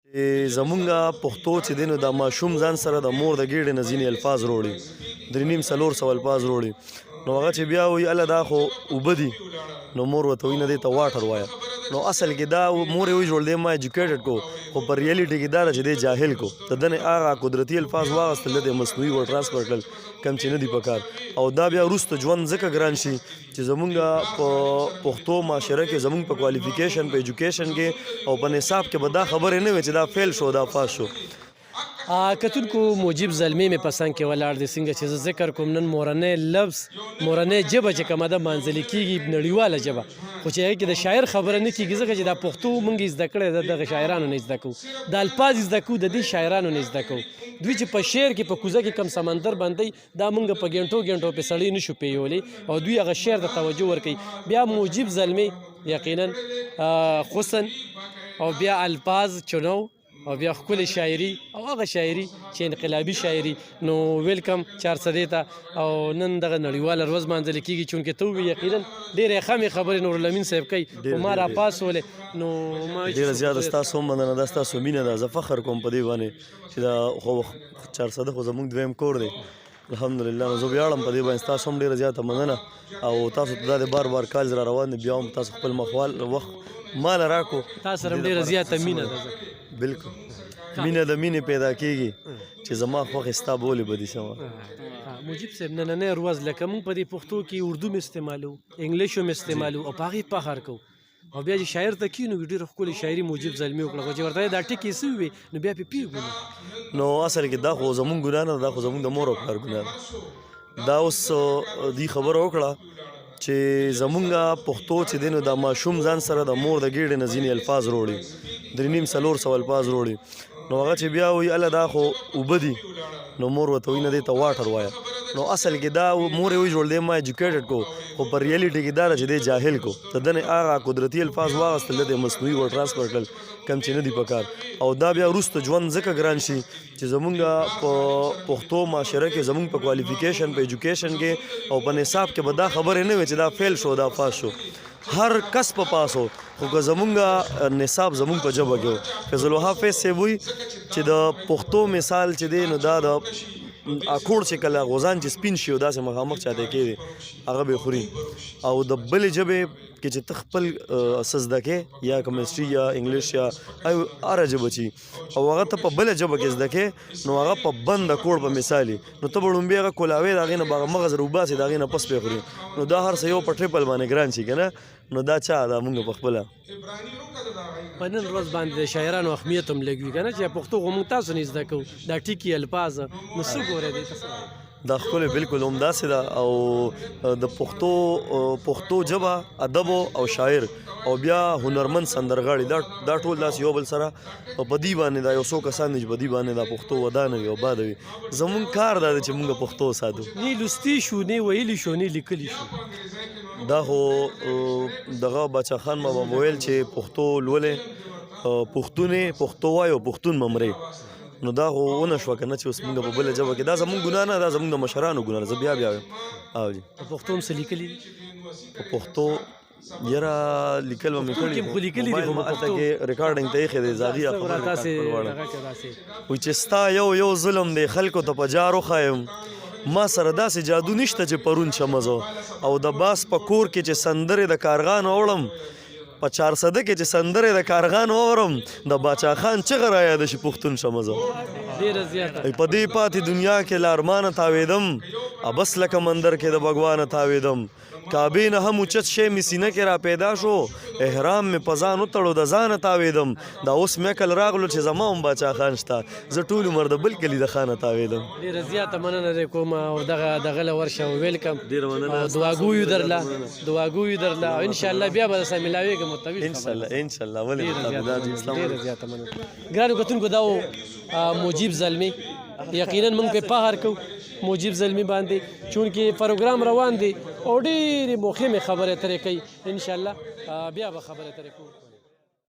زمونږ پښتو چې دی نو دا ماشوم ځان سره د مور د ګېډې نه ځینې الفاظ راوړي، 350-400 الفاظ راوړي. نو هغه چې بیا وایي اله دا خو اوبه دي، نو مور ورته وایي نه دې ته واټر وایه. نو اصل کې دا مور یې وایي جوړ دی ما ایجوکیټډ کو، خو په ریالټي کې دا ده چې دی جاهل کو. د ده نه هغه قدرتي الفاظ واخیستل، ده ته مصنوعي ور ټرانسفر کړل کم چې نه دي پکار. او دا بیا وروسته ژوند ځکه ګران شي چې زمونږ په پښتو معاشره کې زمونږ په کوالیفیکیشن په ایجوکیشن کې او په نصاب کې به دا خبرې نه وي چې دا فیل شو دا پاس شو. کتونکو موجب زلمی مې پسند کې ولاړ دی، څنګه چې زه ذکر کوم نن مورنۍ لفظ مورنۍ ژبه چې کومه ده منځلې کېږي نړیواله ژبه، خو چې هغې کې د شاعر خبره نه کېږي ځکه چې دا پښتو موږ زده کړې ده دغه شاعرانو نه زده کوو، د الفاظ زده کوو د دې شاعرانو نه زده کوو. دوی چې په شعر کې په کوزه کې کم سمندر باندې دا موږ په ګنټو ګنټو په سړی نشو پیولی او دوی هغه شعر ته توجه ورکوي. بیا موجب زلمی یقینا حسن او بیا الفاظ چنو او بیا ښکلې شاعري او هغه شاعري چې انقلابي شاعري. نو ویلکم 400 ته او نن دغه نړیواله ورځ مانځلې کېږي چونکې ته ووایې یقینا ډېرې خمې خبرې نورالامین صاحب کوي خو ما راپاڅولې. نو ما ډېره زیاته ستاسو هم مننه ده، ستاسو مینه ده. زه فخر کوم په دې باندې چې دا خو 400 خو زموږ دویم کور دی الحمدلله. نو زه ویاړم په دې باندې، ستاسو هم ډېره زیاته مننه. او تاسو ته دا د بار بار کال را روان دی، بیا هم تاسو خپل مخوال وخت مال راکو. تاسو سره ډېره زیاته مینه ده. بالکل مینه د مینې پیدا کېږي چې زما خوښې ستا بولې بدي شوه. موجب صاحب نننۍ ورځ لکه موږ په دې پښتو کې اردو م استعمالو، انګلیش هم استعمالو او په هغې فخر کوو. او بیا چې شاعر ته کښېنو ډېره ښکلې شاعري موجب زلمي وکړه، خو چې ورته دا ټکي څه ووې نو بیا پې پوهېږو. نو اصل کې دا خو زمونږ ګناه نه ده، دا خو زمونږ د مور او پلار ګناه ده. دا اوس دې خبره وکړه چې زمونږ پښتو چې دی نو دا ماشوم ځان سره د مور د ګېډې نه ځینې الفاظ راوړي، 350-400 الفاظ راوړي. نو هغه چې بیا وایي اله دا خو اوبه دي، نو مور ورته وایي نه دې ته واټر وایه. نو اصل کې دا مور یې وایي جوړ دی ما ایجوکیټډ کو، خو په ریالټي کې دا ده چې دی جاهل کو. د ده نه هغه قدرتي الفاظ واخیستل، ده ته مصنوعي ور ټرانسفر کړل کم چې نه دي پکار. او دا بیا وروسته ژوند ځکه ګران شي چې زمونږ په پښتو معاشره کې زمونږ په کوالیفیکیشن په ایجوکیشن کې او په نصاب کې به دا خبرې نه وي چې دا فیل شو دا پاس شو. هر کس په پاسو، خو که زمونږ نصاب زمونږ په ژبه کې و. فیض الوهاب فیض صاحب وایي چې د پښتو مثال چې دی نو دا د اکوړ چې کله غوزان چې سپین شي او داسې مخامخ چاته کېږي هغه به خوري. او د بلې ژبې کې چې ته خپل څه زده کې یا کیمسټري یا انګلیش یا هره ژبه چې او هغه ته په بله ژبه کې زده کې نو هغه په بنده کوړ په مثالي نو ته به لومبې هغه کولاوې د هغې نه به هغه مغز راوباسې د هغې نه پس پې خوري. نو دا هر څه یو په ټریپل باندې ګران شي که نه. نو دا چا دا مونږ په خپله په نن ورځ باندې د شاعرانو اهمیت هم لږ وي که نه چې پښتو خو موږ تاسو نه زده کوو دا ټکي الفاظ نو څه ګورئ دې ته څه وایي؟ دا ښکلی بالکل همداسې ده. او د پښتو ژبه ادب او شاعر او بیا هنرمند سندرغاړي دا ټول داسې یو بل سره په دې باندې دا یو څو کسان دي چې په دې باندې دا پښتو ودانه وي او باده وي. زمونږ کار دا دی چې مونږ پښتو وساتو. نه لوستي شو نه ویلي شو نه لیکلي شو. دا خو دغه باچا خان بابا ویل چې پښتو لولې پښتون پښتو وایي او پښتون ممرې. نو دا خو ونه شوه که نه چې اوس مونږ په بله ژبه کې دا زمونږ ګناه نه، دا زمونږ د مشرانو ګناه ده. زه بیا وایم او جي په پښتو هم څه لیکلي دي؟ په پښتو یاره لیکل به مې کړي خو لیکلي دي خو په هلته کې ریکارډینګ ته ایښی دی زاغي داسې وایي چې ستا یو ظلم دی خلکو ته په جار وښایم ما سره داسې جادو نشته چې پرون شمه زه او د باس په کور کې چې سندرې د کارغانو اوړم په 400 کې چې سندرې د کارغانو اورم د باچا خان چغه رایاده شي پښتون شمه زه. ډېره زیاته په دې پاتې دنیا کې له ارمانه تاوېدم ابس لکه مندر کې د بګوانه تاوېدم کعبې نه هم اوچت شی مې سینه کې را پیدا شو احرام مې په ځان وتړو د ځانه تاوېدم دا اوس مې عقل راغلو چې زما هم باچا خان شته زه ټول عمر د بل کلي د خانه تاوېدم. ډېره زیاته مننه دی کوم او دغه له ورشه ویلکم دعاګویو درله او انشاءالله بیا به درسره ملاوېږم طویل انشاءالله ولې ډېره زیاته مننه. ګرانو کتونکو دا و موجب زلمی یقینا موږ پې فخر کوو موجب زلمی باندې چونکې پروګرام روان دی او ډېرې مهمې خبرې ترې کوي انشاءالله بیا به خبرې ترې کوو.